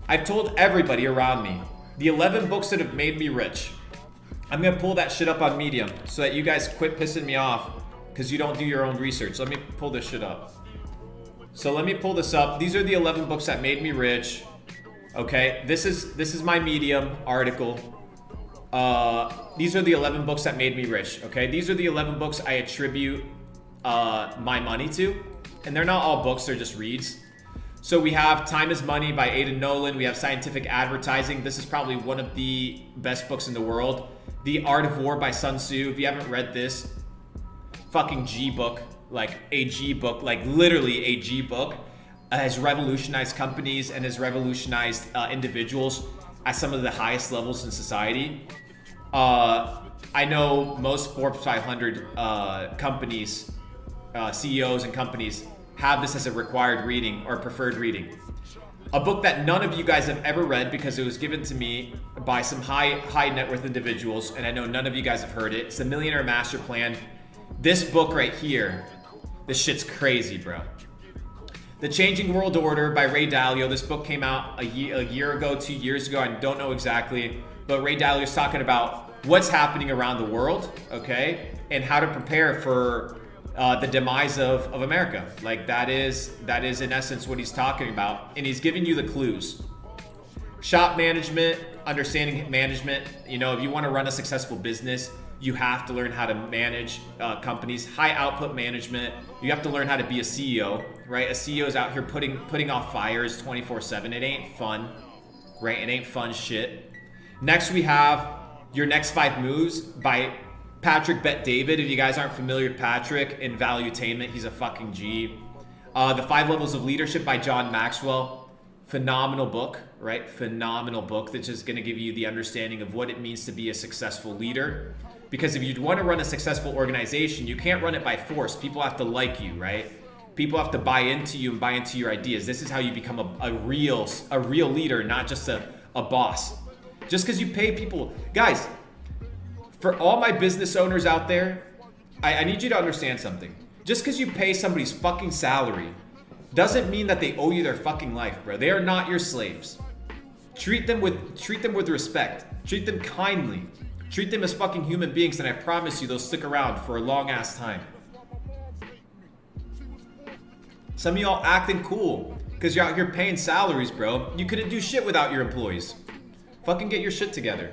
I've told everybody around me the 11 books that have made me rich. I'm gonna pull that shit up on Medium so that you guys quit pissing me off because you don't do your own research. Let me pull this shit up. So let me pull this up. These are the 11 books that made me rich. Okay, this is my Medium article. These are the 11 books that made me rich. Okay, these are the 11 books I attribute my money to, and they're not all books, they're just reads. So we have Time is Money by Aidan Nolan. We have Scientific Advertising. This is probably one of the best books in the world. The Art of War by Sun Tzu. If you haven't read this, fucking G book, like a G book, like literally a G book, has revolutionized companies and has revolutionized individuals at some of the highest levels in society. I know most Forbes 500 companies, CEOs and companies have this as a required reading or preferred reading. A book that none of you guys have ever read because it was given to me by some high net worth individuals, and I know none of you guys have heard it. It's The Millionaire Master Plan. This book right here, this shit's crazy, bro. The Changing World Order by Ray Dalio. This book came out a year ago, 2 years ago. I don't know exactly, but Ray Dalio is talking about what's happening around the world, okay, and how to prepare for the demise of America. Like that is in essence what he's talking about, and he's giving you the clues. Shop management, understanding management. You know, if you want to run a successful business, you have to learn how to manage companies. High output management. You have to learn how to be a CEO, right? A CEO is out here putting off fires 24/7. It ain't fun, right? It ain't fun shit. Next, we have Your Next 5 Moves by Patrick Bet-David. If you guys aren't familiar with Patrick in Valuetainment, he's a fucking G. The 5 Levels of Leadership by John Maxwell. Phenomenal book, right? Phenomenal book that's just gonna give you the understanding of what it means to be a successful leader. Because if you want to run a successful organization, you can't run it by force. People have to like you, right? People have to buy into you and buy into your ideas. This is how you become a real leader, not just a boss. Just because you pay people. Guys, for all my business owners out there, I need you to understand something. Just because you pay somebody's fucking salary doesn't mean that they owe you their fucking life, bro. They are not your slaves. Treat them with respect. Treat them kindly. Treat them as fucking human beings, and I promise you they'll stick around for a long ass time. Some of y'all acting cool because you're out here paying salaries, bro. You couldn't do shit without your employees. Fucking get your shit together.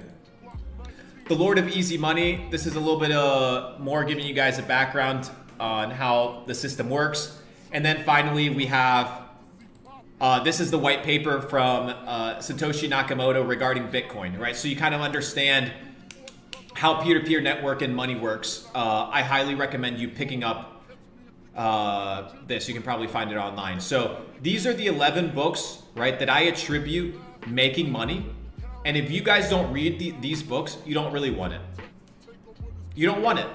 The Lord of Easy Money. This is a little bit more giving you guys a background on how the system works. And then finally we have, this is the white paper from Satoshi Nakamoto regarding Bitcoin, right? So you kind of understand how peer-to-peer network and money works. I highly recommend you picking up this. You can probably find it online. So these are the 11 books, right, that I attribute making money. And if you guys don't read these books, you don't really want it. You don't want it.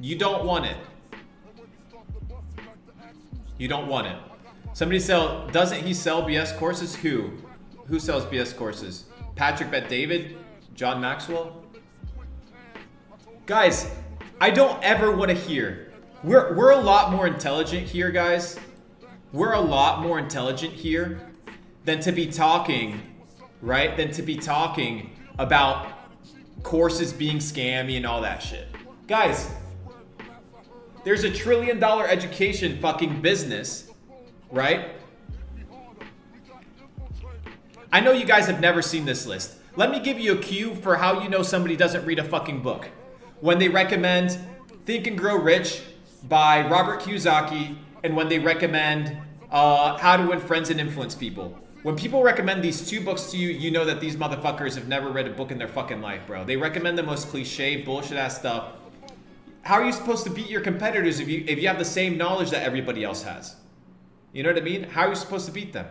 You don't want it. You don't want it. Somebody doesn't he sell BS courses? Who sells BS courses? Patrick Bet-David? John Maxwell? Guys, I don't ever want to hear. We're a lot more intelligent here, guys. We're a lot more intelligent here than to be talking, right? Than to be talking about courses being scammy and all that shit. Guys, there's a $1 trillion education fucking business, right? I know you guys have never seen this list. Let me give you a cue for how you know somebody doesn't read a fucking book. When they recommend Think and Grow Rich by Robert Kiyosaki, and when they recommend How to Win Friends and Influence People. When people recommend these 2 books to you, you know that these motherfuckers have never read a book in their fucking life, bro. They recommend the most cliche, bullshit ass stuff. How are you supposed to beat your competitors if you have the same knowledge that everybody else has? You know what I mean? How are you supposed to beat them?